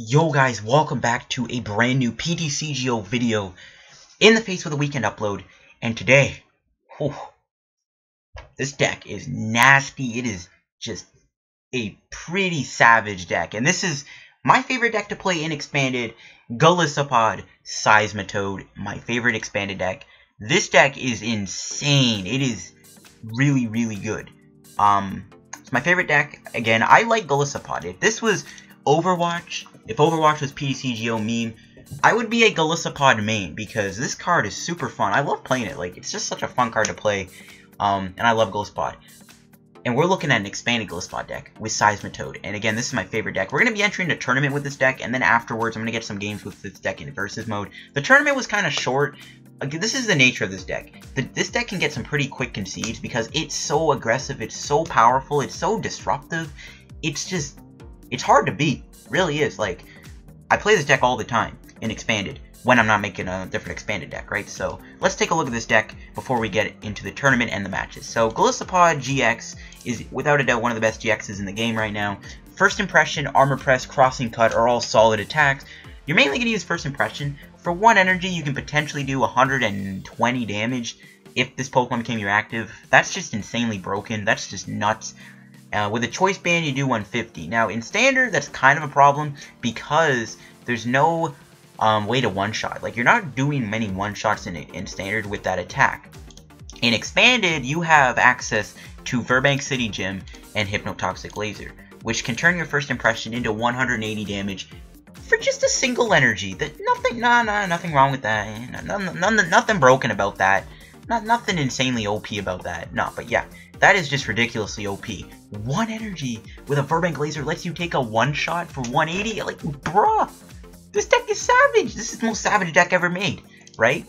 Yo guys, welcome back to a brand new PTCGO video in the face with a weekend upload. And today, this deck is nasty. It is just a pretty savage deck. And this is my favorite deck to play in Expanded, Golisopod Seismitoad, my favorite Expanded deck. This deck is insane. It is really, really good. It's my favorite deck. Again, I like Golisopod. If this was Overwatch, if Overwatch was PTCGO meme, I would be a Golisopod main because this card is super fun. I love playing it. Like, it's just such a fun card to play. And I love Golisopod. And we're looking at an expanded Golisopod deck with Seismitoad. And again, this is my favorite deck. We're going to be entering a tournament with this deck, and then afterwards I'm going to get some games with this deck in versus mode. The tournament was kind of short. This is the nature of this deck. This deck can get some pretty quick concedes because it's so aggressive, it's so powerful, it's so disruptive. It's hard to beat. It really is. Like, I play this deck all the time in Expanded when I'm not making a different Expanded deck, right? So let's take a look at this deck before we get into the tournament and the matches. So Golisopod-GX is without a doubt one of the best GXs in the game right now. First Impression, Armor Press, Crossing Cut are all solid attacks. You're mainly going to use First Impression. For 1 energy, you can potentially do 120 damage if this Pokemon became your active. That's just insanely broken. That's just nuts. With a Choice Band, you do 150. Now, in Standard, that's kind of a problem because there's no way to one-shot. Like, you're not doing many one-shots in Standard with that attack. In Expanded, you have access to Virbank City Gym and Hypnotoxic Laser, which can turn your First Impression into 180 damage for just a single energy. Nothing wrong with that. Nothing broken about that. Nothing insanely OP about that. No, but yeah, that is just ridiculously OP. 1 energy with a Virbank Laser lets you take a one-shot for 180? Like, bruh, this deck is savage. This is the most savage deck ever made, right?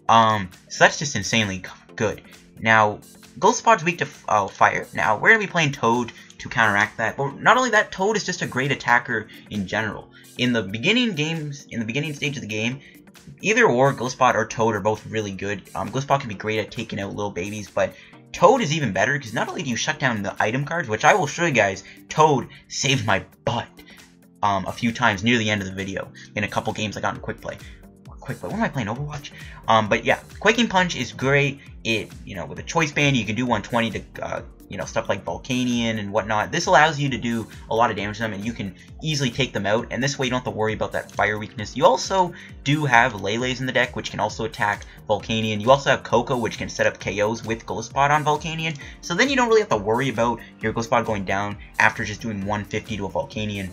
So that's just insanely good. Now, Golisopod's weak to fire. Now, we're going to be playing Toad to counteract that. But not only that, Toad is just a great attacker in general. In the beginning stage of the game, either or, Golisopod or Toad are both really good. Golisopod can be great at taking out little babies, but Toad is even better because not only do you shut down the item cards, which I will show you guys, Toad saved my butt a few times near the end of the video in a couple games I got in Quick Play. What am I playing, Overwatch? But yeah, Quaking Punch is great. With a Choice Band, you can do 120 to, stuff like Volcanion and whatnot. This allows you to do a lot of damage to them, and you can easily take them out, and this way you don't have to worry about that fire weakness. You also do have Lele's in the deck, which can also attack Volcanion. You also have Koko, which can set up KOs with Golisopod on Volcanion, so then you don't really have to worry about your Golisopod going down after just doing 150 to a Volcanion.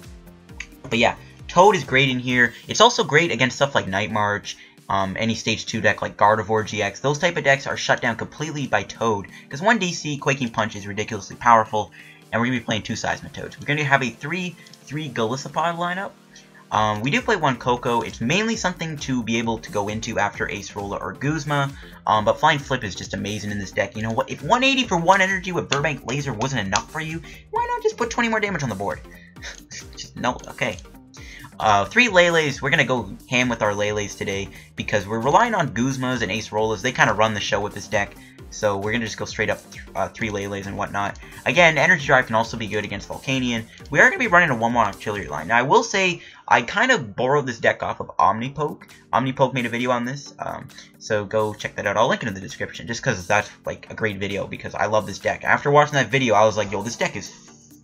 But yeah, Toad is great in here. It's also great against stuff like Night March, any Stage 2 deck like Gardevoir GX. Those type of decks are shut down completely by Toad, because 1 DC, Quaking Punch is ridiculously powerful, and we're going to be playing 2 Seismitoads. We're going to have a 3-3 Golisopod lineup. We do play 1 Koko. It's mainly something to be able to go into after Acerola or Guzma, but Flying Flip is just amazing in this deck. You know what? If 180 for 1 energy with Virbank Laser wasn't enough for you, why not just put 20 more damage on the board? No, okay. 3 Lele's. We're going to go ham with our Lele's today because we're relying on Guzmas and Acerolas. They kind of run the show with this deck. So we're going to just go straight up 3 Lele's and whatnot. Again, Energy Drive can also be good against Volcanion. We are going to be running a 1-1 Octillery line. Now, I will say I kind of borrowed this deck off of Omnipoke. Omnipoke made a video on this. So go check that out. I'll link it in the description just because that's like a great video because I love this deck. After watching that video, I was like, yo, this deck is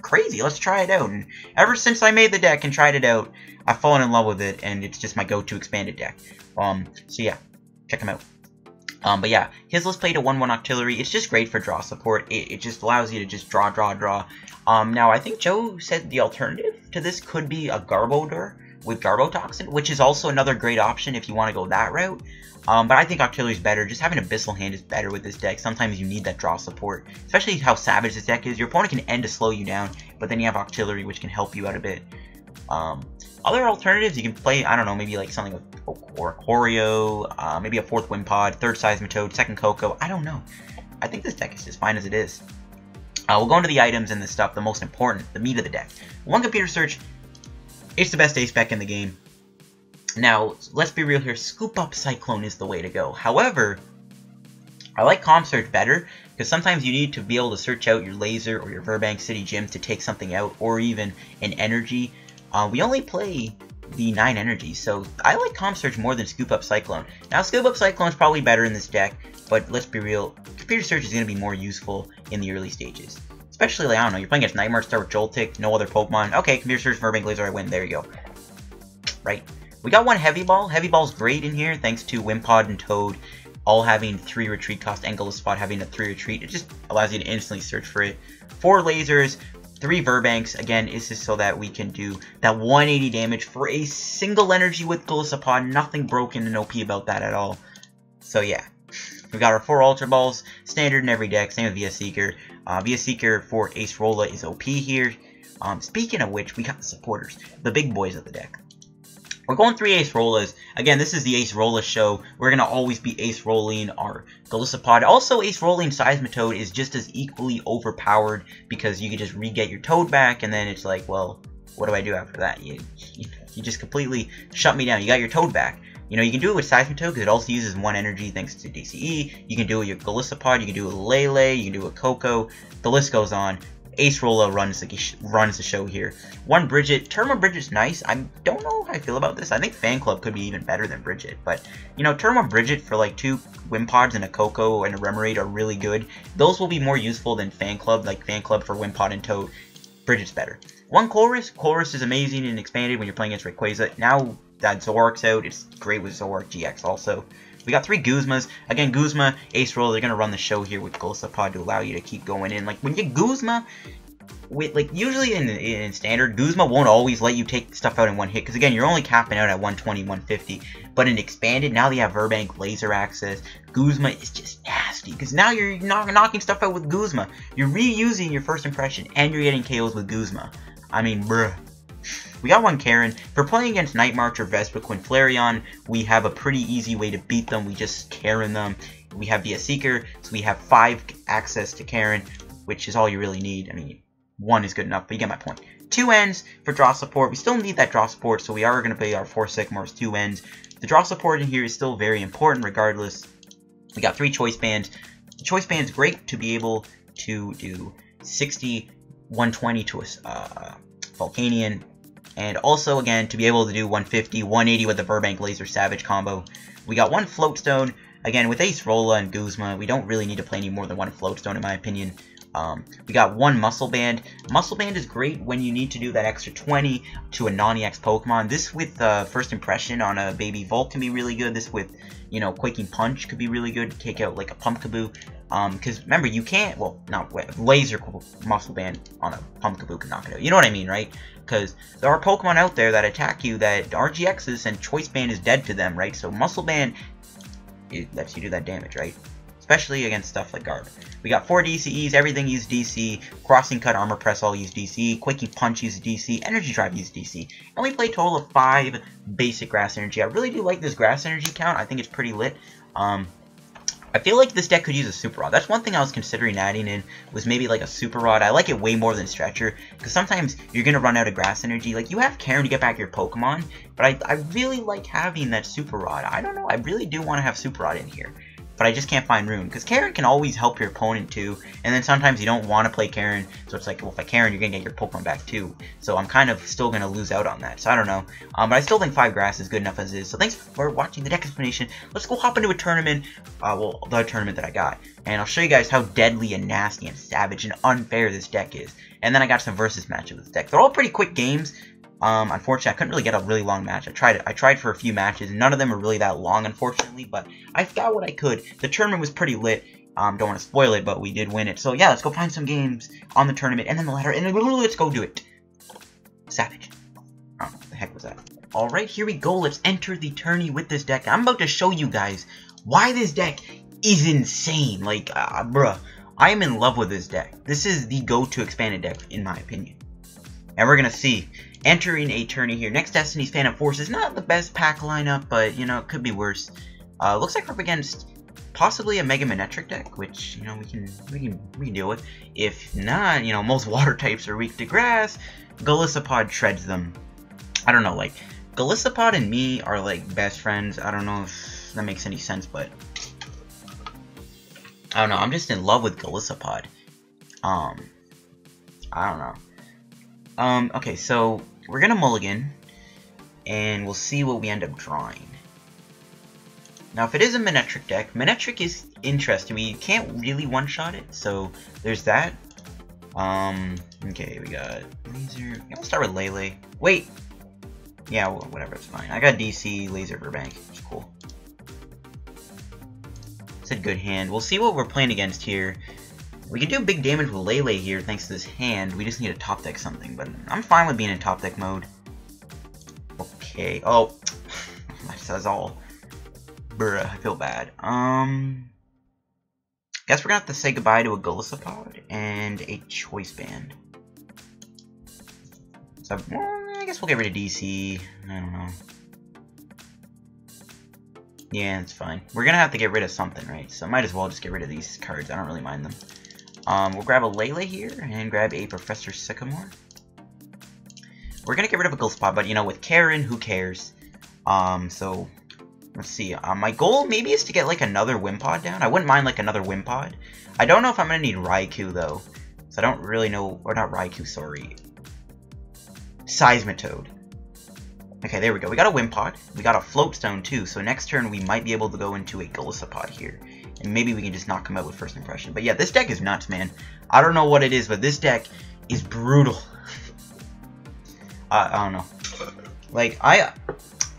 crazy. Let's try it out. And ever since I made the deck and tried it out, I've fallen in love with it, and it's just my go-to expanded deck. So yeah, check him out. But yeah, his list played a 1-1 Octillery. It's just great for draw support. It just allows you to just draw. Now, I think Joe said the alternative to this could be a Garbodor with Garbotoxin, which is also another great option if you want to go that route. But I think Octillery is better. Just having Abyssal Hand is better with this deck. Sometimes you need that draw support, especially how savage this deck is. Your opponent can end to slow you down, but then you have Octillery, which can help you out a bit. Other alternatives, you can play, I don't know, maybe like something with Choreo, maybe a 4th Wimpod, 3rd Seismitoad, 2nd Koko. I don't know. I think this deck is just fine as it is. We'll go into the items and the stuff, the most important, the meat of the deck. 1 Computer Search. It's the best ace spec in the game. Now, let's be real here. Scoop Up Cyclone is the way to go. However, I like Comp Search better because sometimes you need to be able to search out your Laser or your Virbank City Gym to take something out, or even an energy. We only play the 9 energy, so I like Calm Surge more than Scoop Up Cyclone. Now, Scoop Up Cyclone is probably better in this deck, but let's be real, Computer Search is going to be more useful in the early stages. Especially, like, I don't know, you're playing against Nightmare, start with Joltik, no other Pokemon. Okay, Computer Search, Virbank Laser, I win, there you go. Right. We got one Heavy Ball. Heavy Ball's great in here, thanks to Wimpod and Toad all having 3 retreat cost, and Golisopod having a 3 retreat. It just allows you to instantly search for it. 4 lasers, 3 Virbanks. Again, it's just so that we can do that 180 damage for a single energy with Golisopod. Nothing broken and OP about that at all. So yeah, we got our 4 Ultra Balls, standard in every deck. Same with VS Seeker. VS Seeker for Acerola is OP here. Speaking of which, we got the supporters, the big boys of the deck. We're going 3 Acerolas. Again, this is the Acerola show. We're going to always be Ace-rolling our Golisopod. Also, Ace-rolling Seismitoad is just as equally overpowered because you can just re-get your Toad back, and then it's like, well, what do I do after that? You just completely shut me down. You got your Toad back. You know, you can do it with Seismitoad because it also uses 1 energy thanks to DCE. You can do it with your Golisopod. You can do it with Lele. You can do it with Koko. The list goes on. Acerola runs the show here. 1 Brigette. Turbo Brigitte's nice. I don't know how I feel about this. I think Fan Club could be even better than Brigette. But, you know, Turbo Brigette for like 2 Wimpods and a Koko and a Remoraid are really good. Those will be more useful than Fan Club. Like Fan Club for Wimpod and Toad. Brigitte's better. 1 Colress. Colress is amazing and expanded when you're playing against Rayquaza. Now that Zoroark's out, it's great with Zoroark-GX also. We got 3 Guzmas. Again, Guzma, Acerola, they're going to run the show here with Golisopod to allow you to keep going in. Like, when you get Guzma, usually in standard, Guzma won't always let you take stuff out in 1 hit. Because, again, you're only capping out at 120, 150. But in expanded, now that you have Virbank laser access, Guzma is just nasty. Because now you're knocking stuff out with Guzma. You're reusing your first impression, and you're getting KOs with Guzma. I mean, bruh. We got 1 Karen. For playing against Night March or Vespiquen Flareon, we have a pretty easy way to beat them. We just Karen them. We have VS Seeker, so we have 5 access to Karen, which is all you really need. I mean, 1 is good enough, but you get my point. 2 ends for draw support. We still need that draw support, so we are going to play our 4 Sycamores 2 ends. The draw support in here is still very important regardless. We got 3 Choice Bands. The Choice Band's great to be able to do 60, 120 to a Volcanion. And also, again, to be able to do 150, 180 with the Virbank Laser Savage combo. We got 1 Float Stone. Again, with Acerola and Guzma, we don't really need to play any more than 1 Float Stone, in my opinion. We got 1 Muscle Band. Muscle Band is great when you need to do that extra 20 to a non-EX Pokemon. This with First Impression on a Baby Volt can be really good. This with, you know, Quaking Punch could be really good to take out, like, a Pumpkaboo. Because, remember, you can't, well, not Laser Muscle Band on a Pumpkaboo can knock it out. You know what I mean, right? Because there are Pokemon out there that attack you that are GXs, and Choice Band is dead to them, right? So Muscle Band, it lets you do that damage, right? Especially against stuff like Garb. We got 4 DCEs, everything uses DC, Crossing Cut, Armor Press all use DC, Quaking Punch uses DC, Energy Drive uses DC. And we play a total of 5 basic Grass Energy. I really do like this Grass Energy count, I think it's pretty lit. I feel like this deck could use a Super Rod. That's one thing I was considering adding in, was maybe like a Super Rod. I like it way more than Stretcher, because sometimes you're going to run out of Grass Energy. Like, you have Karen to get back your Pokemon, but I really like having that Super Rod. I don't know, I really do want to have Super Rod in here. But I just can't find room, because Karen can always help your opponent too, and then sometimes you don't want to play Karen, so it's like, well, if I Karen, you're going to get your Pokemon back too. So I'm kind of still going to lose out on that, so I don't know. But I still think 5 Grass is good enough as is. So thanks for watching the deck explanation. Let's go hop into a tournament, well, the tournament that I got, and I'll show you guys how deadly and nasty and savage and unfair this deck is. And then I got some versus matches with this deck. They're all pretty quick games. Unfortunately, I couldn't really get a really long match. I tried for a few matches, and none of them are really that long, unfortunately, but I got what I could. The tournament was pretty lit. Don't want to spoil it, but we did win it. So yeah, let's go find some games on the tournament, and then the ladder, and then let's go do it. Savage. Oh, what the heck was that? Alright, here we go. Let's enter the tourney with this deck. I'm about to show you guys why this deck is insane. Like, bruh, I am in love with this deck. This is the go-to expanded deck, in my opinion. And we're going to see. Entering a tourney here. Next Destiny's Phantom Force is not the best pack lineup, but, you know, it could be worse. Looks like we're up against possibly a Mega Manetric deck, which, you know, we can deal with. If not, you know, most water types are weak to grass. Golisopod shreds them. I don't know, like, Golisopod and me are, like, best friends. I don't know if that makes any sense, but I don't know. I'm just in love with Golisopod. I don't know. Okay, so we're gonna mulligan. and we'll see what we end up drawing. Now, if it is a Manectric deck, Manectric is interesting. We can't really one-shot it, so there's that. Okay, we got Laser. Yeah, we'll start with Lele. Wait! Yeah, well, whatever, it's fine. I got DC, Laser, Virbank. It's cool. It's a good hand. We'll see what we're playing against here. We can do big damage with Lele here thanks to this hand. We just need to top deck something, but I'm fine with being in top deck mode. Okay. Oh, that says all. Bruh, I feel bad. Guess we're gonna have to say goodbye to a Golisopod and a Choice Band. So, I guess we'll get rid of DC. I don't know. Yeah, it's fine. We're gonna have to get rid of something, right? So might as well just get rid of these cards. I don't really mind them. We'll grab a Lele here and grab a Professor Sycamore. We're gonna get rid of a Golisopod, but you know, with Karen, who cares? So let's see. My goal maybe is to get like another Wimpod down. I wouldn't mind like another Wimpod. I don't know if I'm gonna need Raikou though, so I don't really know. Or not Raikou, sorry. Seismitoad. Okay, there we go. We got a Wimpod. We got a Float Stone too. So next turn we might be able to go into a Golisopod here, and maybe we can just knock him out with first impression. But yeah, this deck is nuts, man. I don't know what it is, but this deck is brutal. I don't know. Like I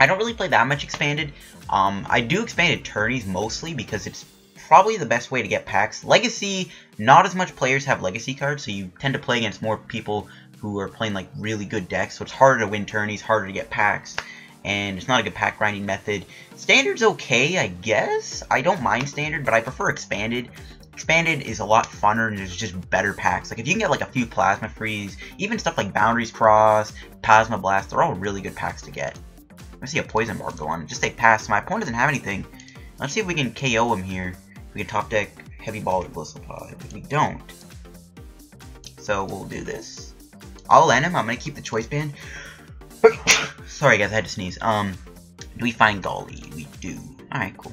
don't really play that much expanded. I do expanded tourneys mostly because it's probably the best way to get packs. Legacy, not as much players have legacy cards, so you tend to play against more people who are playing like really good decks, so it's harder to win tourneys, harder to get packs, and it's not a good pack grinding method. Standard's okay, I guess. I don't mind standard, but I prefer expanded. Expanded is a lot funner and there's just better packs. Like if you can get like a few Plasma Freeze, even stuff like Boundaries Cross, Plasma Blast, they're all really good packs to get. I see a Poison Barb go on. Just take pass. My opponent doesn't have anything. Let's see if we can KO him here. We can top deck Heavy Ball with Golisopod. We don't. So we'll do this. I'll end him. I'm gonna keep the Choice Band. Sorry guys, I had to sneeze. Do we find Golly? We do. Alright, cool.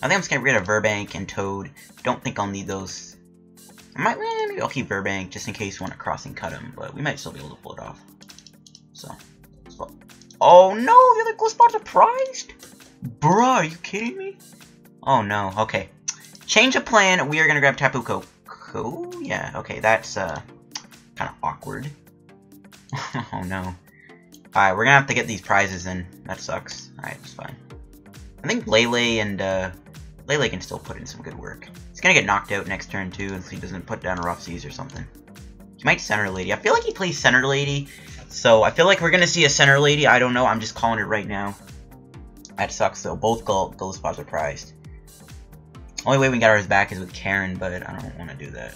I think I'm just gonna get rid of Virbank and Toad. Don't think I'll need those. Maybe I'll keep Virbank just in case we want to crossing cut him, but we might still be able to pull it off. So, oh no, the other Golisopod's are prized? Bruh, are you kidding me? Oh no, okay. Change of plan, we are gonna grab Tapu Koko. Yeah, okay, that's kind of awkward. Oh no. Alright, we're gonna have to get these prizes in. That sucks. Alright, it's fine. I think Lele and Lele can still put in some good work. He's gonna get knocked out next turn too, if he doesn't put down a Rough Seas or something. He might Center Lady. I feel like he plays Center Lady, so I feel like we're gonna see a Center Lady. I don't know. I'm just calling it right now. That sucks though. Both Golisopods are prized. Only way we can get ours back is with Karen, but I don't want to do that.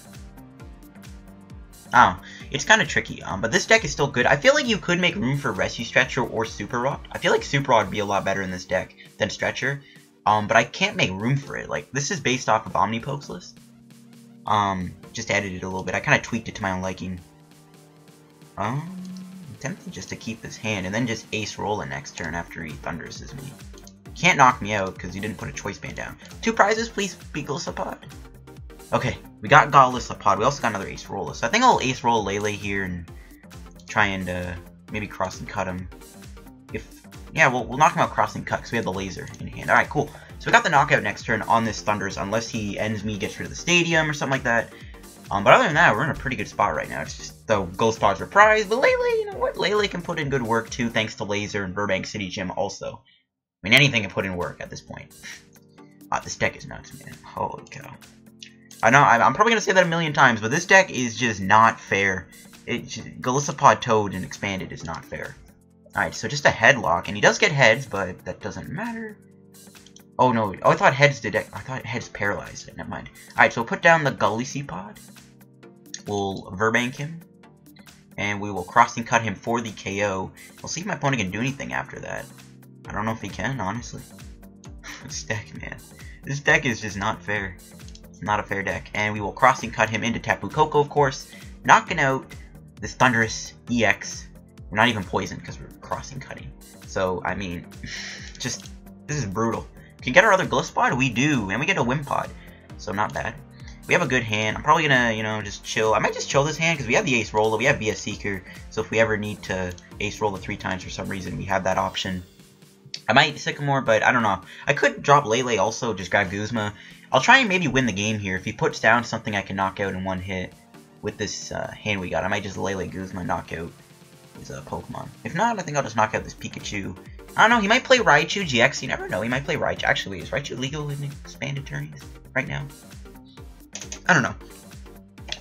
Oh, it's kind of tricky. But this deck is still good. I feel like you could make room for Rescue Stretcher or Super Rod. I feel like Super Rod would be a lot better in this deck than Stretcher. But I can't make room for it. Like, this is based off of Omnipoke's list. Just added it a little bit. I kind of tweaked it to my own liking. I'm tempted just to keep this hand and then just Ace Roll it next turn after he Thunderuses me. Can't knock me out because you didn't put a Choice Band down. 2 prizes, please, be Golisopod. Okay, we got Golisopod. We also got another Ace Roller. So I think I'll Ace Roll Lele here and try and maybe cross and cut him. Yeah, we'll knock him out cross and cut because we have the laser in hand. Alright, cool. So we got the knockout next turn on this Thundurus unless he ends me, gets rid of the stadium or something like that. But other than that, we're in a pretty good spot right now. It's just the Golisopods are prized, but Lele, you know what? Lele can put in good work too thanks to Laser and Virbank City Gym also. I mean, anything can put in work at this point. This deck is nuts, man. Holy cow. I know, I'm probably going to say that a million times, but this deck is just not fair. Golisopod Toad and Expanded is not fair. Alright, so just a Headlock, and he does get heads, but that doesn't matter. Oh no, I thought heads did it. I thought heads paralyzed it, never mind. Alright, so we'll put down the Golisopod. We'll Virbank him. And we will crossing cut him for the KO. We'll see if my opponent can do anything after that. I don't know if he can, honestly. This deck, man. This deck is just not fair. Not a fair deck. And we will crossing cut him into Tapu Koko, of course, knocking out this Thundurus EX. We're not even poisoned because we're crossing cutting. So, I mean, this is brutal. Can we get our other Golisopod? We do, and we get a Wimpod. So, not bad. we have a good hand. I'm probably gonna, you know, just chill. I might just chill this hand because we have the Acerola, we have BS Seeker, so if we ever need to Acerola 3 times for some reason, we have that option. I might Sycamore, but I don't know. I could drop Lele also, just grab Guzma. I'll try and maybe win the game here. If he puts down something I can knock out in one hit with this hand we got, I might just Lele Guzma knock out his Pokemon. If not, I think I'll just knock out this Pikachu. I don't know, he might play Raichu GX, you never know, he might play Raichu. Actually, is Raichu legal in expanded tourneys right now? I don't know.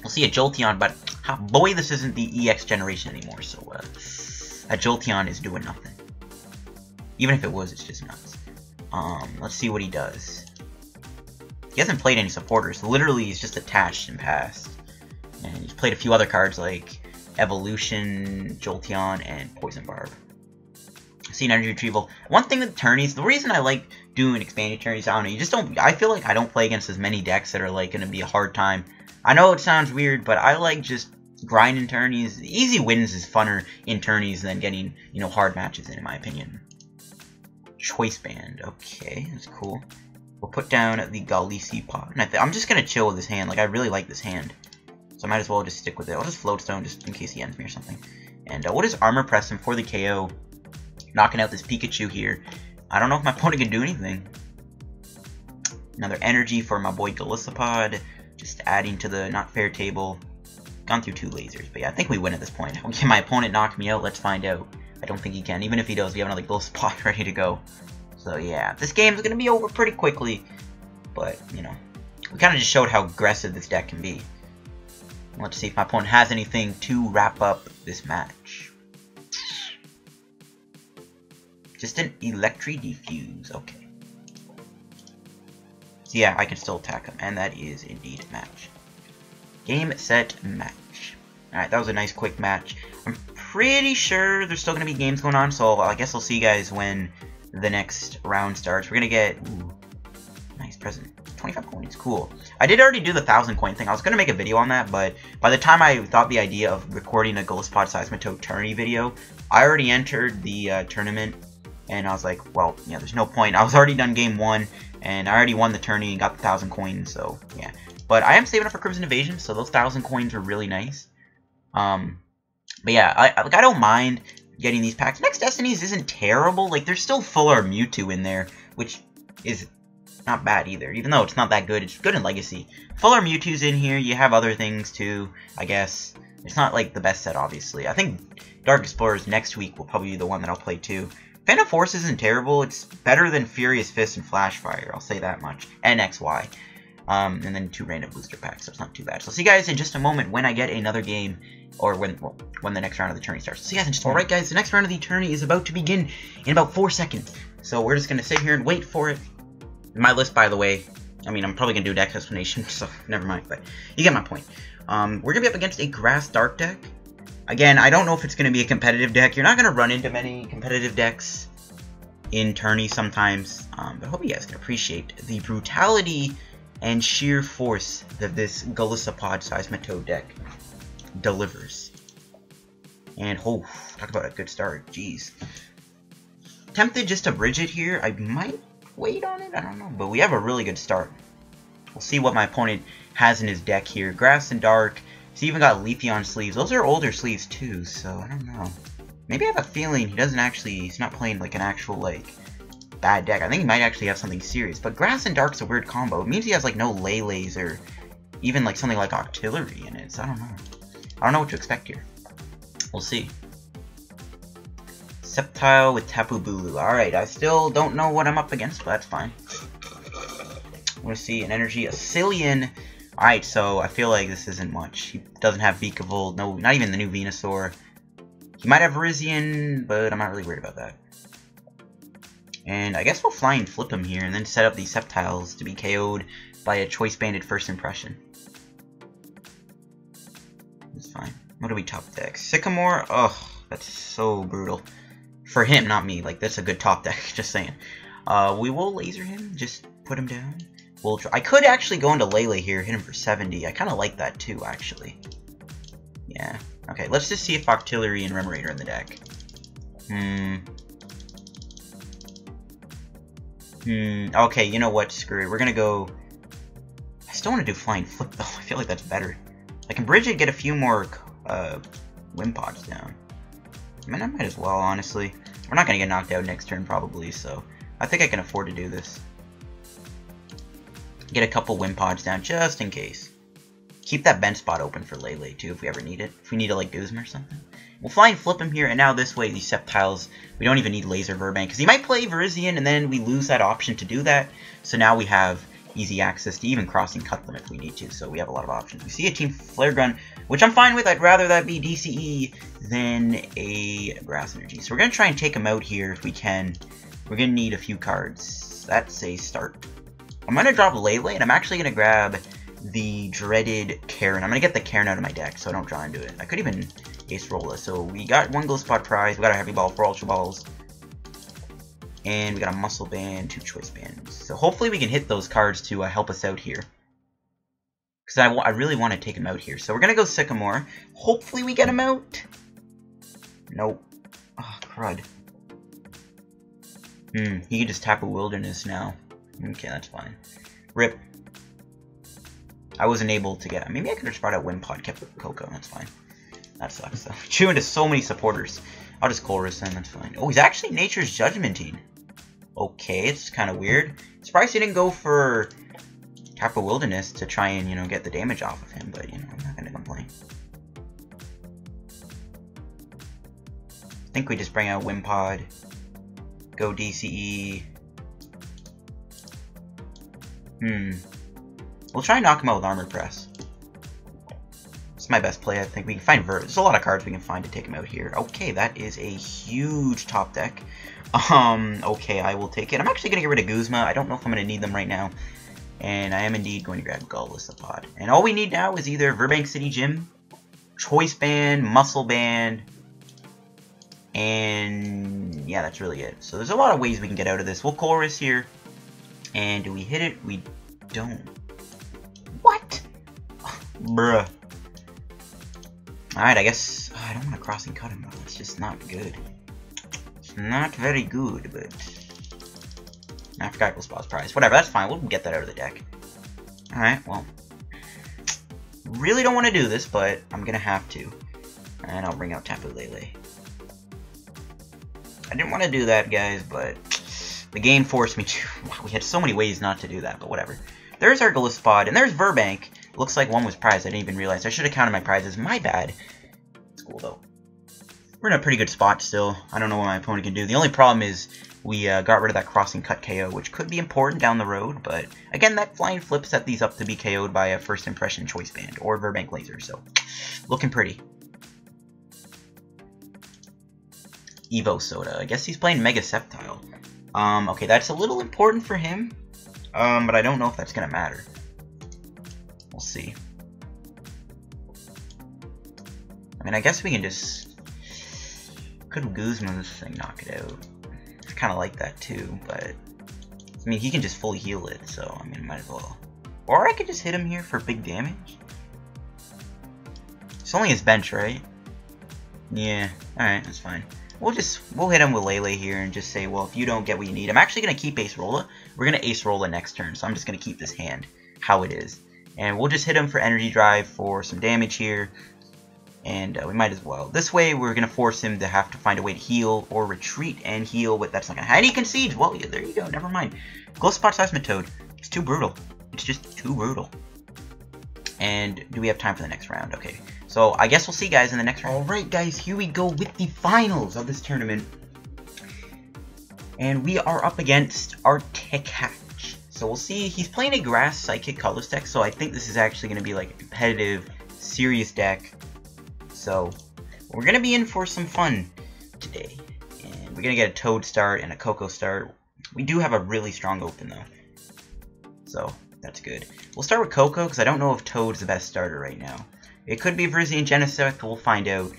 We'll see a Jolteon, but boy, this isn't the EX generation anymore, so a Jolteon is doing nothing. Even if it was, it's just nuts. Let's see what he does. He hasn't played any supporters. Literally, he's just attached and passed. And he's played a few other cards like Evolution, Jolteon, and Poison Barb. See an energy retrieval. One thing with tourneys, the reason I like doing expanded tourneys, I don't know, you just don't, I feel like I don't play against as many decks that are like going to be a hard time. I know it sounds weird, but I like just grinding tourneys. Easy wins is funner in tourneys than getting, you know, hard matches in my opinion. Choice Band, okay, that's cool. We'll put down the Golisopod, and I'm just going to chill with this hand, like I really like this hand. So I might as well just stick with it. I'll just Float Stone just in case he ends me or something. And we'll just Armor Press him for the KO. Knocking out this Pikachu here. I don't know if my opponent can do anything. Another energy for my boy Golisopod. Just adding to the not fair table. Gone through 2 lasers, but yeah, I think we win at this point. Can my opponent knock me out? Let's find out. I don't think he can. Even if he does, we have another Golisopod ready to go. So yeah, this game is going to be over pretty quickly. But, you know, we kind of just showed how aggressive this deck can be. Let's see if my opponent has anything to wrap up this match. Just an Diffuse, okay. So yeah, I can still attack him, and that is indeed a match. Game, set, match. Alright, that was a nice quick match. I'm pretty sure there's still going to be games going on, so I guess I'll see you guys when the next round starts. We're going to get... Ooh, nice present. 25 coins, cool. I did already do the 1,000 coin thing. I was going to make a video on that, but by the time I thought the idea of recording a Golisopod Seismitoad Tourney video, I already entered the tournament. And I was like, well, yeah, there's no point. I was already done game 1, and I already won the tourney and got the 1,000 coins, so yeah. But I am saving up for Crimson Invasion, so those 1,000 coins are really nice. But yeah, I don't mind getting these packs. Next Destinies isn't terrible. Like, there's still Full Art Mewtwo in there, which is not bad either. Even though it's not that good, it's good in Legacy. Full Art Mewtwo's in here. You have other things too, I guess. It's not like the best set, obviously. I think Dark Explorers next week will probably be the one that I'll play too. Phantom Force isn't terrible. It's better than Furious Fist and Flash Fire. I'll say that much. And XY. And then 2 random booster packs, so it's not too bad. So I'll see you guys in just a moment when I get another game, or when the next round of the tourney starts. See you guys in just a moment. Alright guys, the next round of the tourney is about to begin in about 4 seconds. So we're just going to sit here and wait for it. My list, by the way, I mean, I'm probably going to do deck explanation, so never mind, but you get my point. We're going to be up against a Grass Dark deck. Again, I don't know if it's going to be a competitive deck. You're not going to run into many competitive decks in tourney sometimes, but I hope you guys can appreciate the brutality and sheer force that this Golisopod Seismitoad deck delivers. And, oh, talk about a good start, jeez. Tempted just to bridge it here. I might wait on it, I don't know, but we have a really good start. We'll see what my opponent has in his deck here. Grass and Dark. He's even got Leafeon sleeves. Those are older sleeves too, so I don't know. Maybe I have a feeling he doesn't actually, he's not playing like an actual like bad deck. I think he might actually have something serious. But Grass and Dark's a weird combo. It means he has like no Lele's or even like something like Octillery in it. So I don't know. I don't know what to expect here. We'll see. Sceptile with Tapu Lele. Alright, I still don't know what I'm up against, but that's fine. I'm gonna see an energy, a Cillian. Alright, so I feel like this isn't much. He doesn't have Vikavolt, no, not even the new Venusaur. He might have Virizion, but I'm not really worried about that. And I guess we'll fly and flip him here, and then set up these Sceptiles to be KO'd by a choice-banded first impression. That's fine. What do we top deck? Sycamore? Ugh, that's so brutal. For him, not me. Like, that's a good top deck, just saying. We will laser him, just put him down. We'll try. I could actually go into Lele here, hit him for 70. I kind of like that too, actually. Yeah. Okay, let's just see if Octillery and Remoraid are in the deck. Okay, you know what? Screw it. We're gonna go still want to do Flying Flip, though. I feel like that's better. I can bridge it, get a few more Wimpods down. I mean, I might as well, honestly. We're not going to get knocked out next turn, probably, so I think I can afford to do this. Get a couple Wimpods down, just in case. Keep that bench spot open for Lele, too, if we ever need it. If we need to, like, Guzma or something. We'll Flying Flip him here, and now this way, these Sceptiles, we don't even need Laser Virbank, because he might play Virizion, and then we lose that option to do that. So now we have easy access to even crossing cut them if we need to, so we have a lot of options. We see a Team Flare Gun, which I'm fine with. I'd rather that be DCE than a Grass Energy. So we're going to try and take him out here if we can. We're going to need a few cards. That's a start. I'm going to drop Lele, and I'm actually going to grab the dreaded Karen. I'm going to get the Karen out of my deck so I don't draw into it. I could even Acerola. So we got one Golisopod prize, we got a Heavy Ball, 4 Ultra Balls, and we got a Muscle Band, 2 Choice Bands. So hopefully we can hit those cards to help us out here. Because I really want to take him out here. So we're going to go Sycamore. Hopefully we get him out. Nope. Oh, crud. He can just Tapu Wilderness now. Okay, that's fine. Rip. I wasn't able to get... Maybe I could have just brought out Wimpod, kept with Koko. That's fine. That sucks, though. Chew into so many supporters. I'll just Colress then, that's fine. Oh, he's actually Nature's Judgmenting. Okay, it's kind of weird. Surprised he didn't go for Tapu Wilderness to try and, you know, get the damage off of him, but, you know, I'm not going to complain. I think we just bring out Wimpod. Go DCE. We'll try and knock him out with Armor Press. It's my best play, I think. We can find There's a lot of cards we can find to take him out here. Okay, that is a huge top deck. Okay, I will take it. I'm actually going to get rid of Guzma. I don't know if I'm going to need them right now. And I am indeed going to grab Golisopod. And all we need now is either Virbank City Gym, Choice Band, Muscle Band, and yeah, that's really it. So there's a lot of ways we can get out of this. We'll Chorus here. And do we hit it? We don't. What? Bruh. Alright, I guess... I don't want to crossing cut him, though. It's just not good. It's not very good, but... I forgot Golisopod's prize. Whatever, that's fine. We'll get that out of the deck. Alright, well... Really don't want to do this, but I'm going to have to. And I'll bring out Tapu Lele. I didn't want to do that, guys, but... The game forced me to. Wow, we had so many ways not to do that, but whatever. There's our Golisopod, and there's Virbank. Looks like one was prized. I didn't even realize. I should have counted my prizes. My bad. It's cool, though. We're in a pretty good spot still. I don't know what my opponent can do. The only problem is we got rid of that crossing cut KO, which could be important down the road. But, again, that Flying Flip set these up to be KO'd by a First Impression Choice Band or Virbank Laser. So, looking pretty. Evo Soda. I guess he's playing Mega Sceptile. Okay, that's a little important for him, but I don't know if that's gonna matter. We'll see. I mean, I guess we can just... Could Guzma this thing knock it out? I kinda like that too, but... I mean, he can just fully heal it, so, I mean, might as well. Or I could just hit him here for big damage. It's only his bench, right? Yeah, alright, that's fine. We'll hit him with Lele here and just say, well, if you don't get what you need, I'm actually going to keep Acerola. We're going to Acerola next turn, so I'm just going to keep this hand how it is. And we'll just hit him for Energy Drive for some damage here. And we might as well. This way, we're going to force him to have to find a way to heal or retreat and heal, but that's not going to happen. And he concedes! Well, yeah, there you go, never mind. Golisopod Seismitoad. It's too brutal. It's just too brutal. And do we have time for the next round? Okay. So, I guess we'll see you guys in the next round. Alright guys, here we go with the finals of this tournament. And we are up against Arctic Hatch. So we'll see, he's playing a Grass Psychic Colorless deck, so I think this is actually going to be like a competitive, serious deck. So, we're going to be in for some fun today. And we're going to get a Toad start and a Koko start. We do have a really strong open though. So, that's good. We'll start with Koko, because I don't know if Toad's the best starter right now. It could be Virizion Genesect, we'll find out.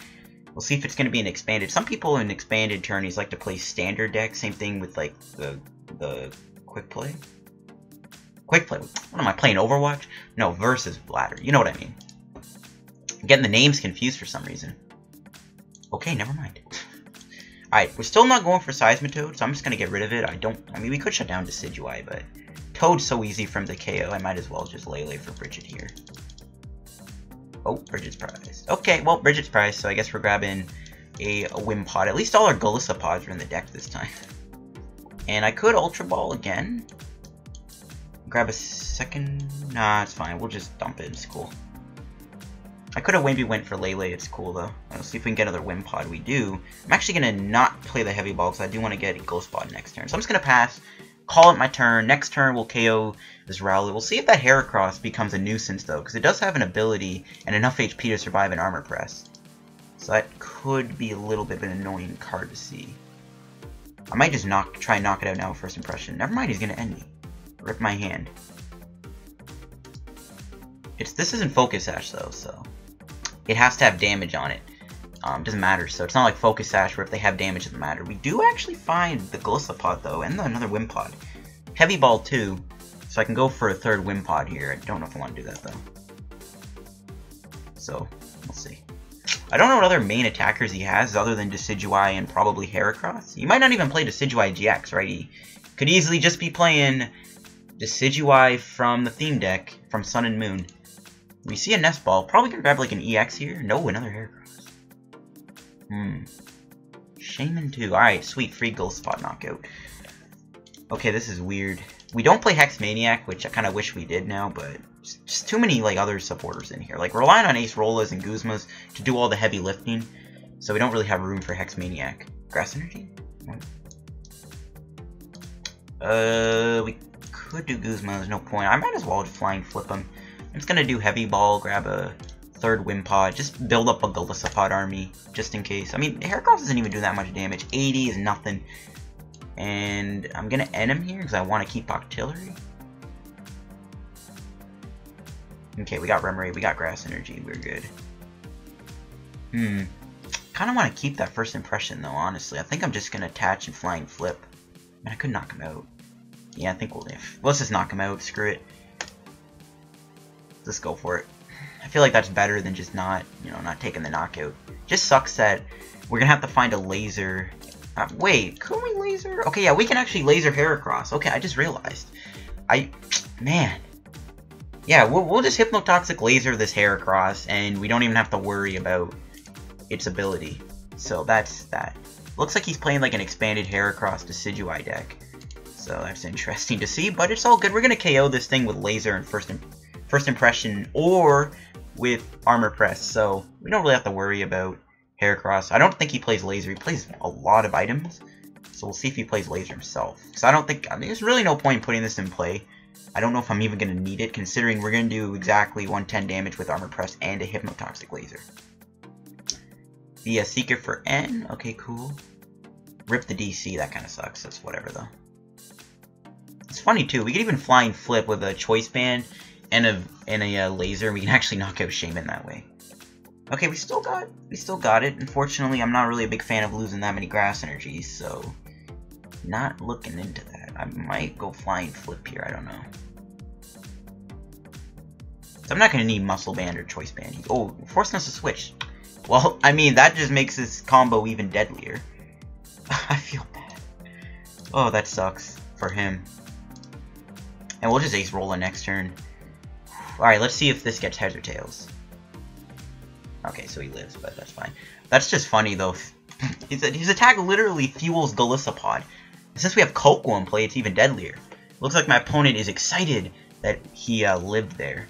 We'll see if it's going to be an expanded. Some people in expanded tourneys like to play standard deck. Same thing with like the quick play. Quick play. What am I playing? Overwatch? No, versus ladder. You know what I mean. I'm getting the names confused for some reason. Okay, never mind. Alright, we're still not going for Seismitoad, so I'm just going to get rid of it. I mean, we could shut down Decidueye, but Toad's so easy from the KO, I might as well just Lele for Brigette here. Oh, Brigitte's prize. Okay, well, Brigitte's prize, so I guess we're grabbing a Wimpod. At least all our Golisopods are in the deck this time. And I could Ultra Ball again. Grab a second... Nah, it's fine. We'll just dump it. It's cool. I could have maybe went for Lele. It's cool, though. Let's see if we can get another Wimpod. We do. I'm actually going to not play the Heavy Ball because I do want to get a Golisopod next turn. So I'm just going to pass. Call it my turn. Next turn, we'll KO this Rowlet. We'll see if that Heracross becomes a nuisance, though, because it does have an ability and enough HP to survive an Armor Press. So that could be a little bit of an annoying card to see. I might just try and knock it out now with first impression. Never mind, he's going to end me. Rip my hand. This isn't Focus Sash, though, so it has to have damage on it. Doesn't matter, so it's not like Focus Sash where if they have damage, it doesn't matter. We do actually find the Golisopod, though, and another Wimpod. Heavy Ball, too, so I can go for a third Wimpod here. I don't know if I want to do that, though. So, we'll see. I don't know what other main attackers he has other than Decidueye and probably Heracross. He might not even play Decidueye GX, right? He could easily just be playing Decidueye from the theme deck, from Sun and Moon. We see a Nest Ball. Probably gonna grab like an EX here. No, another Heracross. Shaman 2. Alright, sweet. Free Golisopod knockout. Okay, this is weird. We don't play Hex Maniac, which I kind of wish we did now, but just too many like other supporters in here. Like, we're relying on Acerolas and Guzmas to do all the heavy lifting, so we don't really have room for Hex Maniac. Grass Energy? We could do Guzma. There's no point. I might as well just Flying Flip him. I'm just gonna do Heavy Ball, grab a third Wimpod, just build up a Golisopod army, just in case. I mean, Heracross doesn't even do that much damage. 80 is nothing. And I'm gonna end him here, because I want to keep Octillery. Okay, we got Remoraid, we got Grass Energy, we're good. Kind of want to keep that first impression, though, honestly. I think I'm just gonna attach and Flying Flip. Man, I could knock him out. Yeah, I think we'll live. Let's just knock him out, screw it. Let's go for it. I feel like that's better than just not taking the knockout. Just sucks that we're gonna have to find a laser. Wait, can we laser? Okay, yeah, we can actually laser Heracross. Okay, I just realized. Man. Yeah, we'll just Hypnotoxic Laser this Heracross, and we don't even have to worry about its ability. So that's that. Looks like he's playing like an expanded Heracross Decidueye deck. So that's interesting to see, but it's all good. We're gonna KO this thing with laser and first impression or with Armor Press, so we don't really have to worry about Heracross. I don't think he plays laser. He plays a lot of items, so we'll see if he plays laser himself. Because I mean, there's really no point in putting this in play. I don't know if I'm even going to need it, considering we're going to do exactly 110 damage with Armor Press and a Hypnotoxic Laser. The Seeker for N. Okay, cool. Rip the DC. That kind of sucks. That's whatever, though. It's funny, too. We could even Flying Flip with a Choice Band and a laser. We can actually knock out Shaman that way. Okay, we still got it. Unfortunately, I'm not really a big fan of losing that many grass energies, so not looking into that. I might go Flying Flip here, I don't know. So I'm not going to need Muscle Band or Choice Band. Oh, forcing us to switch. Well, I mean, that just makes this combo even deadlier. I feel bad. Oh, that sucks for him. And we'll just Ace Rolla next turn. Alright, let's see if this gets heads or tails. Okay, so he lives, but that's fine. That's just funny, though. His attack literally fuels Golisopod. Since we have Koko in play, it's even deadlier. Looks like my opponent is excited that he lived there.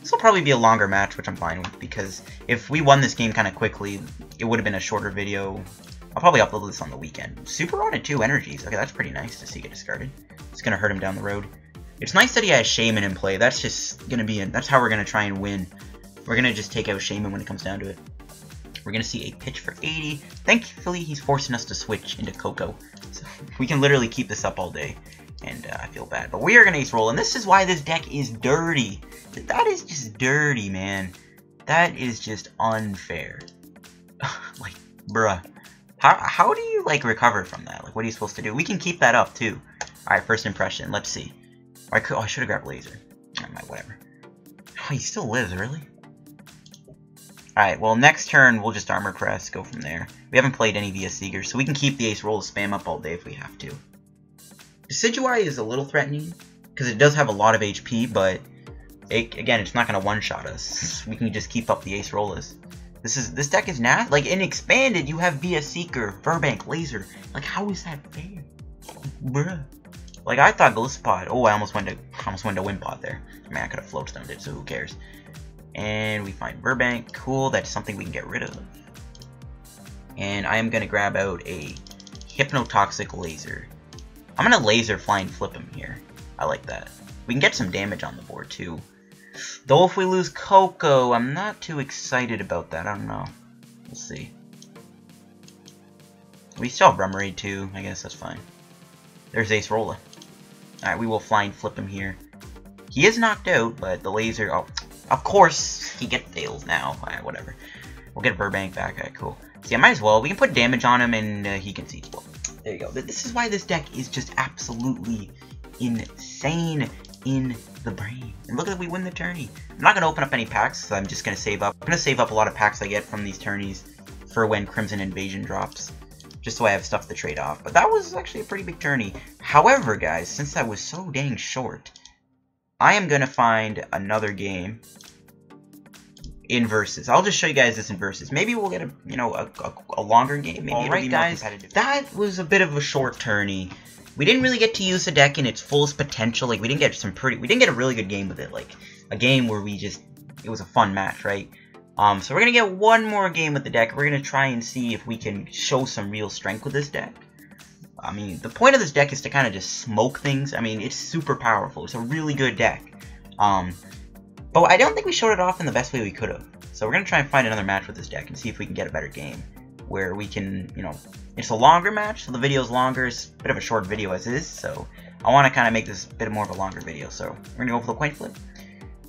This will probably be a longer match, which I'm fine with, because if we won this game kind of quickly, it would have been a shorter video. I'll probably upload this on the weekend. Super on it, 2 energies. Okay, that's pretty nice to see get discarded. It's going to hurt him down the road. It's nice that he has Shaman in play. That's just going to be that's how we're going to try and win. We're going to just take out Shaman when it comes down to it. We're going to see a pitch for 80. Thankfully, he's forcing us to switch into Koko. So we can literally keep this up all day. And I feel bad. But we are going to Ace Roll. And this is why this deck is dirty. That is just dirty, man. That is just unfair. Like, bruh. How do you, like, recover from that? Like, what are you supposed to do? We can keep that up, too. Alright, first impression. Let's see. I should have grabbed laser. Whatever. Oh, he still lives, really? Alright, well, next turn, we'll just Armor Press, go from there. We haven't played any via Seeker, so we can keep the Ace Roll to spam up all day if we have to. Decidueye is a little threatening, because it does have a lot of HP, but again, it's not going to one-shot us. We can just keep up the Acerolas. This deck is nasty. Like, in Expanded, you have via Seeker, Virbank, Laser. Like, how is that fair? Bruh. Like, I thought Golisopod. Oh, I almost went to Wimpod there. I mean, I could have Float Stoned it, so who cares? And we find Virbank. Cool, that's something we can get rid of. And I am going to grab out a Hypnotoxic Laser. I'm going to Laser Flying Flip him here. I like that. We can get some damage on the board, too. Though if we lose Koko, I'm not too excited about that. I don't know. We'll see. We still have Remoraid too. I guess that's fine. There's Acerola. Alright, we will Flying Flip him here. He is knocked out, but the Laser... Oh, of course, he gets fails now. Alright, whatever. We'll get Virbank back. Alright, cool. See, I might as well. We can put damage on him, and he can see. Well, there you go. This is why this deck is just absolutely insane in the brain. And look at that, we win the tourney. I'm not going to open up any packs, so I'm just going to save up. I'm going to save up a lot of packs I get from these tourneys for when Crimson Invasion drops, just so I have stuff to trade off. But that was actually a pretty big tourney. However, guys, since that was so dang short, I am going to find another game in Versus. I'll just show you guys this in Versus. Maybe we'll get a longer game. Maybe it'll be more competitive. That was a bit of a short tourney. We didn't really get to use the deck in its fullest potential. Like, we didn't get a really good game with it. Like, a game where it was a fun match, right? So we're gonna get one more game with the deck. We're gonna try and see if we can show some real strength with this deck. I mean, the point of this deck is to kind of just smoke things. I mean, it's super powerful. It's a really good deck. But I don't think we showed it off in the best way we could have. So we're gonna try and find another match with this deck and see if we can get a better game. Where we can, it's a longer match, so the video's longer. It's a bit of a short video as is, so I want to kind of make this a bit more of a longer video. So we're going to go for the coin flip.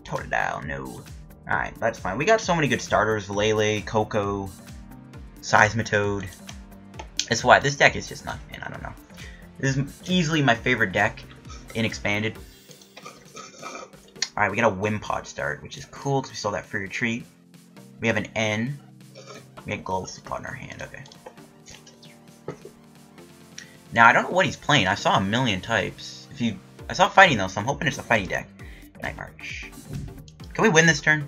Totodile, no. Alright, that's fine. We got so many good starters. Lele, Koko, Seismitoad. That's why this deck is just not, man, I don't know. This is easily my favorite deck in Expanded. Alright, we got a Wimpod start, which is cool because we saw that for your treat. We have an N. We have Golisopod in our hand, okay. Now, I don't know what he's playing. I saw a million types. I saw fighting though, so I'm hoping it's a fighting deck. Night March. Can we win this turn?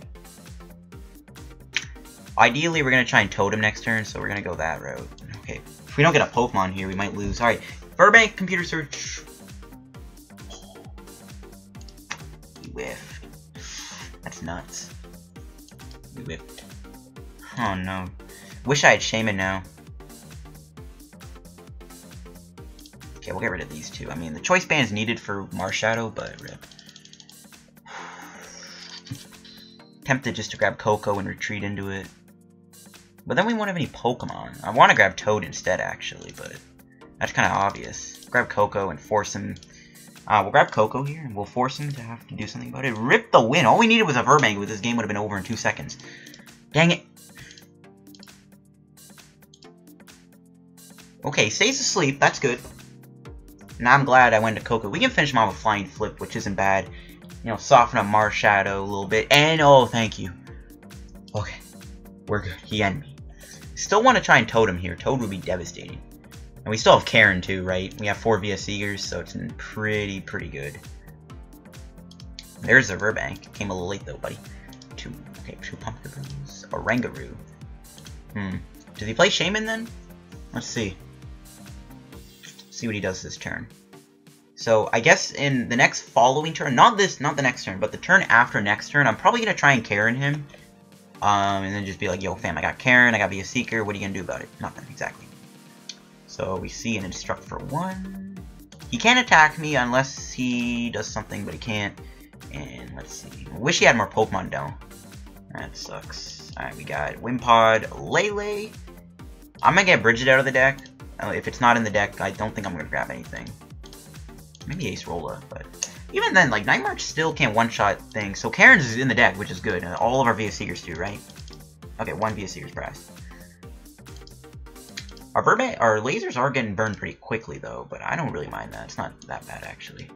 Ideally, we're going to try and totem next turn, so we're going to go that route. Okay. If we don't get a Pokemon here, we might lose. Alright. Virbank, Computer Search. We whiffed. That's nuts. We whiffed. Oh no. Wish I had Shaman now. Okay, we'll get rid of these two. I mean, the choice band is needed for Marshadow, but rip. Tempted just to grab Koko and retreat into it. But then we won't have any Pokemon. I want to grab Toad instead, actually, but that's kind of obvious. Grab Koko and force him. We'll grab Koko here, and we'll force him to have to do something about it. Rip the win. All we needed was a Virbank. This game would have been over in 2 seconds. Dang it. Okay, stays asleep. That's good. Now I'm glad I went to Koko. We can finish him off with Flying Flip, which isn't bad. Soften up Marshadow a little bit. And, oh, thank you. Okay. We're good. He ended me. Still want to try and Toad him here. Toad would be devastating. And we still have Karen, too, right? We have 4 VS Seekers, so it's pretty good. There's the Virbank. Came a little late, though, buddy. 2 Pumpkins. A Rangaroo. Does he play Shaman, then? Let's see. See what he does this turn. So, I guess in the next following turn, not the next turn, but the turn after next turn, I'm probably going to try and Karen him. And then just be like, yo, fam, I got Karen, I got VS Seeker, what are you going to do about it? Nothing, exactly. So, we see an Instruct for 1. He can't attack me unless he does something, but he can't. And let's see. I wish he had more Pokemon, though. That sucks. Alright, we got Wimpod Lele. I'm going to get Brigette out of the deck. If it's not in the deck, I don't think I'm going to grab anything. Maybe Acerola, but even then, like, Night March still can't one-shot things. So Karen's is in the deck, which is good. All of our VS Seekers do, right? Okay, 1 VS Seekers pressed. Our lasers are getting burned pretty quickly, though, but I don't really mind that. It's not that bad, actually.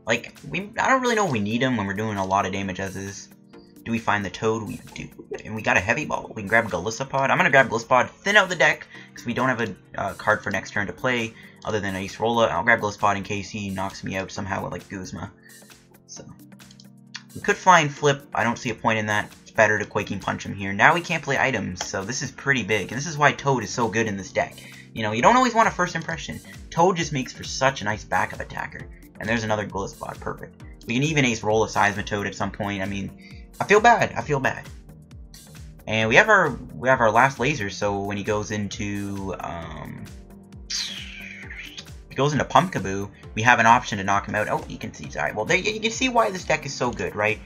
Like, I don't really know if we need them when we're doing a lot of damage as is. Do we find the Toad? We do. And we got a Heavy Ball. We can grab Golisopod. I'm going to grab Golisopod, thin out the deck, because we don't have a card for next turn to play, other than Acerola. I'll grab Golisopod in case he knocks me out somehow with, like, Guzma. So, we could fly and flip. I don't see a point in that. It's better to Quaking Punch him here. Now we can't play items, so this is pretty big. And this is why Toad is so good in this deck. You know, you don't always want a first impression. Toad just makes for such a nice backup attacker. And there's another Golisopod. Perfect. We can even Acerola Seismitoad at some point. I mean, I feel bad. I feel bad. And we have our last laser, so when he goes into Pumpkaboo, we have an option to knock him out. Oh, you can see. Alright, well, there you can see why this deck is so good, right?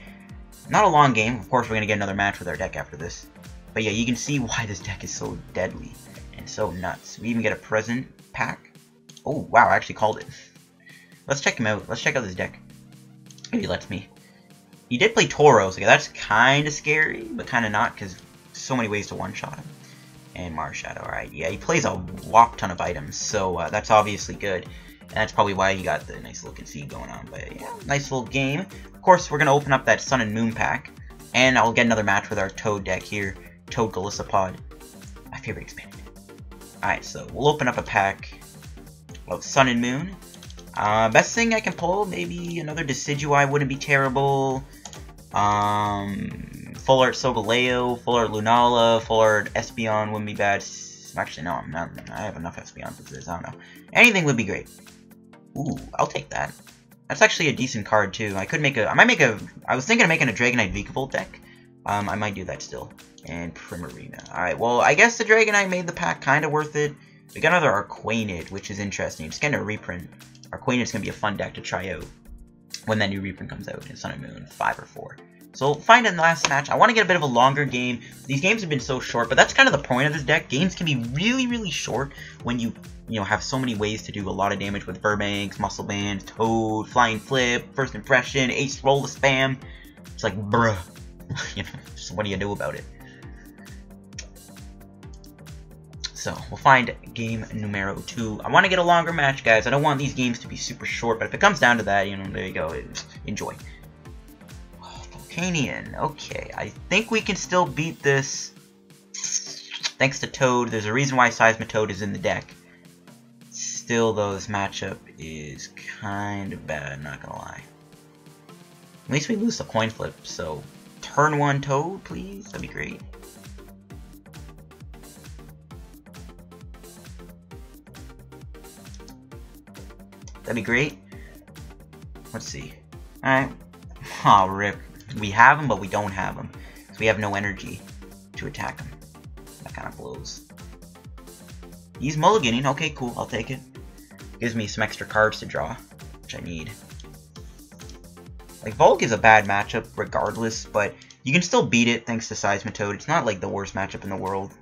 Not a long game. Of course, we're gonna get another match with our deck after this. But yeah, you can see why this deck is so deadly and so nuts. We even get a present pack. Oh wow, I actually called it. Let's check him out. Let's check out this deck. Maybe he lets me. He did play Tauros. Okay, that's kind of scary, but kind of not, because so many ways to one-shot him. And Marshadow, alright. Yeah, he plays a whop ton of items, so that's obviously good. And that's probably why he got the nice little concede going on. But yeah, nice little game. Of course, we're going to open up that Sun and Moon pack. And I'll get another match with our Toad deck here. Toad Golisopod. My favorite expanded. Alright, so we'll open up a pack of Sun and Moon. Best thing I can pull, maybe another Decidueye wouldn't be terrible. Full Art Solgaleo, Full Art Lunala, Full Art Espeon wouldn't be bad. Actually, no, I'm not. I have enough Espeons as this. I don't know. Anything would be great. Ooh, I'll take that. That's actually a decent card too. I could make a. I was thinking of making a Dragonite Vikavolt deck. I might do that still. And Primarina. All right. Well, I guess the Dragonite made the pack kind of worth it. We got another Arquainid, which is interesting. It's getting a reprint. Arquainid's gonna be a fun deck to try out when that new reprint comes out in Sun and Moon 5 or 4. So find in the last match. I want to get a bit of a longer game. These games have been so short, but that's kind of the point of this deck. Games can be really, really short when you have so many ways to do a lot of damage with Virbanks, Muscle Bands, Toad, Flying Flip, First Impression, Acerola spam. It's like, bruh. So what do you do about it? So, we'll find game numero 2. I want to get a longer match, guys. I don't want these games to be super short, but if it comes down to that, there you go. Enjoy. Oh, Volcanion. Okay, I think we can still beat this. Thanks to Toad. There's a reason why Seismitoad is in the deck. Still, though, this matchup is kind of bad, not gonna lie. At least we lose the coin flip, so turn 1 Toad, please. That'd be great. That'd be great. Let's see. Alright. Aw, rip. We have him, but we don't have him. So we have no energy to attack him. That kind of blows. He's mulliganing. Okay, cool. I'll take it. Gives me some extra cards to draw, which I need. Like, Volk is a bad matchup regardless, but you can still beat it thanks to Seismitoad. It's not like the worst matchup in the world.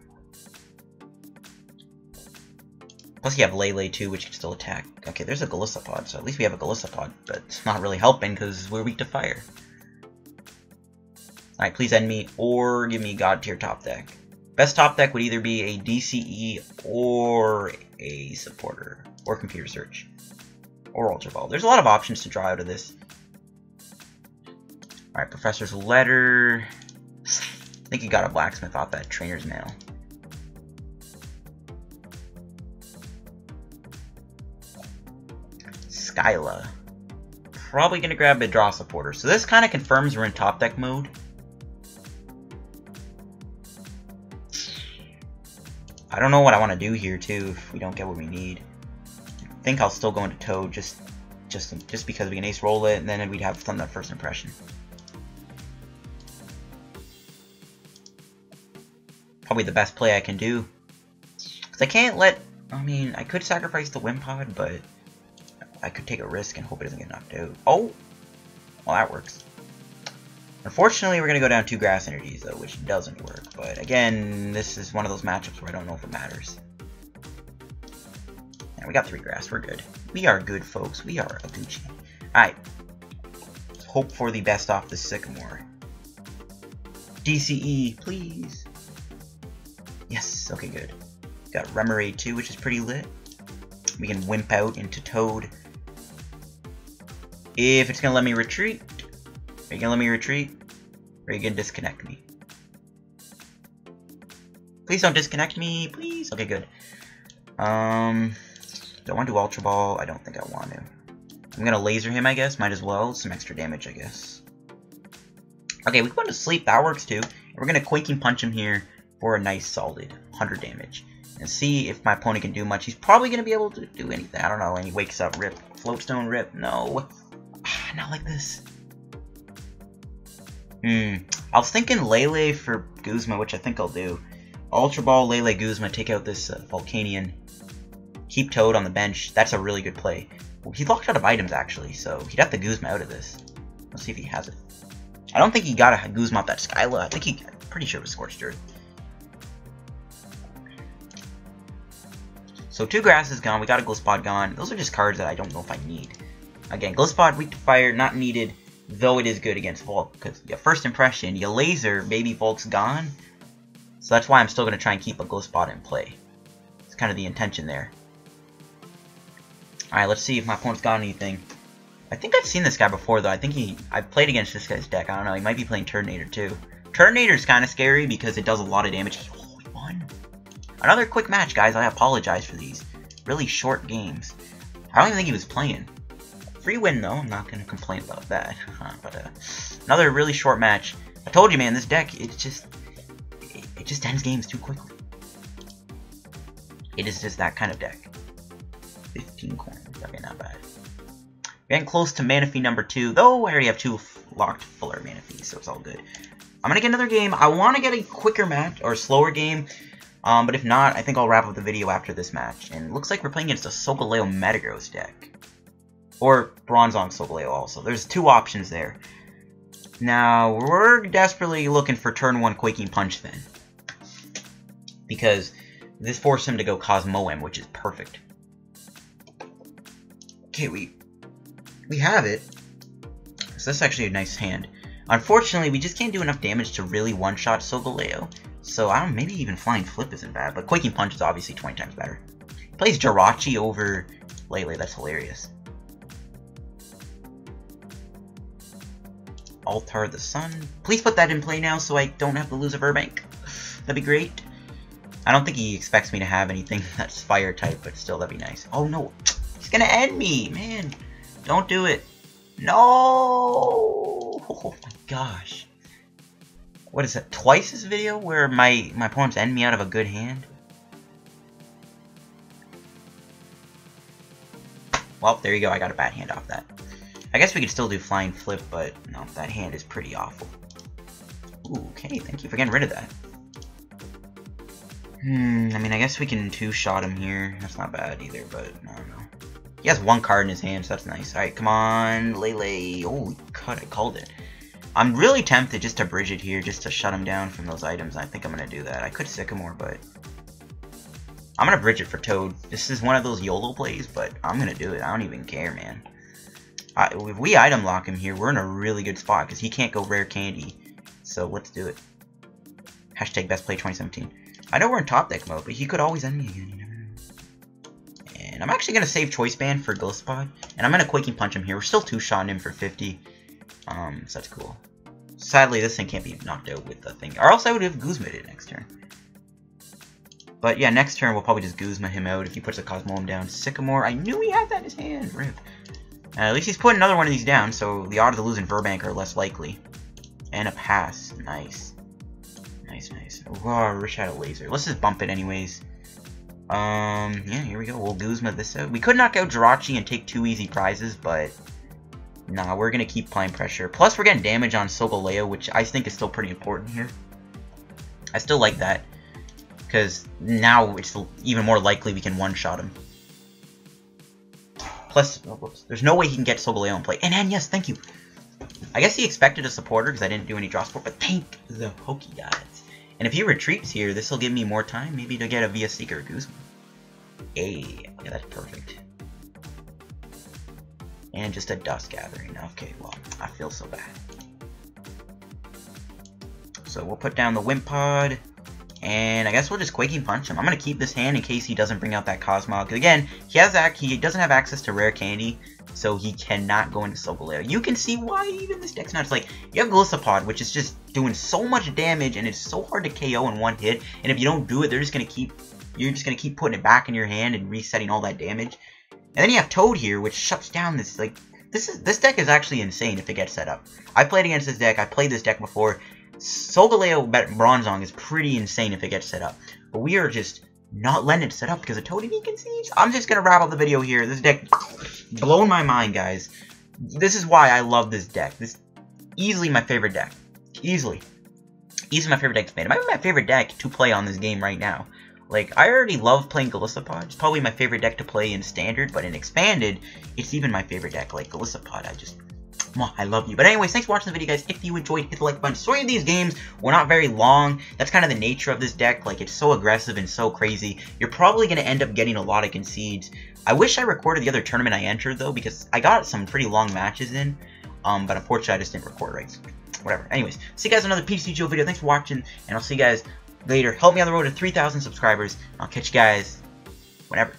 Plus you have Lele too, which can still attack. Okay, there's a Golisopod, so at least we have a Golisopod, but it's not really helping because we're weak to fire. Alright, please end me, or give me God tier top deck. Best top deck would either be a DCE, or a supporter, or Computer Search, or Ultra Ball. There's a lot of options to draw out of this. Alright, Professor's Letter. I think he got a Blacksmith off that Trainer's Mail. Skyla. Probably going to grab a Draw Supporter. So this kind of confirms we're in top deck mode. I don't know what I want to do here too if we don't get what we need. I think I'll still go into Toad just because we can Ace roll it and then we'd have some that First Impression. Probably the best play I can do. Because I can't let... I mean, I could sacrifice the Wimpod, but I could take a risk and hope it doesn't get knocked out. Oh! Well, that works. Unfortunately, we're going to go down 2 grass energies, though, which doesn't work. But again, this is one of those matchups where I don't know if it matters. And we got 3 grass. We're good. We are good, folks. We are a Gucci. Alright. Hope for the best off the Sycamore. DCE, please. Yes. Okay, good. Got Remoraid too, which is pretty lit. We can Wimp out into Toad. If it's going to let me retreat. Are you going to let me retreat? Or are you gonna disconnect me? Please don't disconnect me, please. Okay, good. Do I want to do Ultra Ball? I don't think I want to. I'm gonna laser him, I guess. Might as well. Some extra damage, I guess. Okay, we can go to sleep. That works too. We're gonna Quaking Punch him here for a nice solid 100 damage. And see if my opponent can do much. He's probably gonna be able to do anything. I don't know. And he wakes up. Rip. Float Stone, rip. No. Not like this. I was thinking Lele for Guzma, which I think I'll do. Ultra Ball, Lele, Guzma, take out this Volcanion. Keep Toad on the bench. That's a really good play. Well, he locked out of items, actually, so he'd have the Guzma out of this. Let's see if he has it. I don't think he got a Guzma off that Skyla. I think I'm pretty sure it was Scorched Earth. So 2 grasses gone. We got a Golisopod gone. Those are just cards that I don't know if I need. Again, Golisopod, weak to fire, not needed, though it is good against Volk. Because, yeah, first impression, you laser, baby Volk's gone. So that's why I'm still going to try and keep a Golisopod in play. It's kind of the intention there. Alright, let's see if my opponent's got anything. I think I've seen this guy before, though. I think I've played against this guy's deck. I don't know, he might be playing Turtonator, too. Turtonator's kind of scary because it does a lot of damage. He won. Another quick match, guys. I apologize for these really short games. I don't even think he was playing. Free win, though. I'm not going to complain about that. But another really short match. I told you, man, this deck, it just ends games too quickly. It is just that kind of deck. 15 coins. Okay, not bad. We're getting close to Manaphy number 2, though I already have 2 locked fuller Manaphy, so it's all good. I'm going to get another game. I want to get a quicker match, or a slower game, but if not, I think I'll wrap up the video after this match. And it looks like we're playing against a Solgaleo Metagross deck. Or Bronzong Solgaleo also. There's 2 options there. Now, we're desperately looking for turn 1 Quaking Punch then. Because this forced him to go Cosmoem, which is perfect. Okay, we have it. So that's actually a nice hand. Unfortunately, we just can't do enough damage to really one-shot Solgaleo. So I don't know, maybe even Flying Flip isn't bad, but Quaking Punch is obviously 20 times better. He plays Jirachi over Lele, that's hilarious. Altar the Sun. Please put that in play now so I don't have to lose a Virbank. That'd be great. I don't think he expects me to have anything that's fire type, but still, that'd be nice. Oh no, he's gonna end me, man. Don't do it. No! Oh my gosh. What is that, twice this video where my opponents end me out of a good hand? Well, there you go, I got a bad hand off that. I guess we could still do Flying Flip, but no, that hand is pretty awful. Ooh, okay, thank you for getting rid of that. I mean, I guess we can 2-shot him here. That's not bad either, but I don't know. He has 1 card in his hand, so that's nice. Alright, come on, Lele. Holy cut, I called it. I'm really tempted just to bridge it here, just to shut him down from those items. I think I'm going to do that. I could Sycamore, but I'm going to bridge it for Toad. This is one of those YOLO plays, but I'm going to do it. I don't even care, man. If we item lock him here, we're in a really good spot, because he can't go Rare Candy. So let's do it. Hashtag Best Play 2017. I know we're in top deck mode, but he could always end me again. You never know. And I'm actually going to save Choice Band for Golisopod. And I'm going to Quaking Punch him here. We're still 2-shotting him for 50. So that's cool. Sadly, this thing can't be knocked out with the thing. Or else I would have Guzma'd it next turn. But yeah, next turn we'll probably just Guzma him out if he puts a Cosmoem down. Sycamore, I knew he had that in his hand. Rip. At least he's putting another one of these down, so the odds of losing Virbank are less likely. And a pass. Nice. Nice. Oh, I wish I had a laser. Let's just bump it anyways. Yeah, here we go. We'll Guzma this out. We could knock out Jirachi and take 2 easy prizes, but nah, we're going to keep applying pressure. Plus, we're getting damage on Solgaleo, which I think is still pretty important here. I still like that, because now it's even more likely we can one-shot him. Plus, oh, whoops, there's no way he can get Solgaleo in play. And yes, thank you. I guess he expected a supporter because I didn't do any draw support, but thank the Poke gods. And if he retreats here, this will give me more time, maybe to get a via Seeker Guzma. Hey, yeah, that's perfect. And just a Dust Gathering. Okay, well, I feel so bad. So we'll put down the Wimpod, and I guess we'll just Quaking Punch him. I'm going to keep this hand in case he doesn't bring out that Cosmog. Again, he doesn't have access to Rare Candy, so he cannot go into Solgaleo. You can see why even this deck's nuts. Like, you have Golisopod, which is just doing so much damage, and it's so hard to KO in one hit, and if you don't do it, you're just gonna keep putting it back in your hand and resetting all that damage. And then you have Toad here, which shuts down this, like, this deck is actually insane if it gets set up. I played against this deck, I played this deck before. Solgaleo Bronzong is pretty insane if it gets set up. But we are just not letting it set up because of Toad Concedes. I'm just gonna wrap up the video here. This deck blown my mind, guys. This is why I love this deck. This easily my favorite deck. Easily my favorite deck to play. It might be my favorite deck to play on this game right now. Like, I already love playing Golisopod. It's probably my favorite deck to play in Standard, but in Expanded, it's even my favorite deck. Like, Golisopod, I love you. But anyways, thanks for watching the video, guys. If you enjoyed, hit the like button. Sorry if these games were not very long. That's kind of the nature of this deck. Like, it's so aggressive and so crazy. You're probably going to end up getting a lot of concedes. I wish I recorded the other tournament I entered, though, because I got some pretty long matches in. But unfortunately, I just didn't record right. Whatever. Anyways, see you guys in another PTCGO video. Thanks for watching, and I'll see you guys later. Help me on the road to 3,000 subscribers. I'll catch you guys whenever.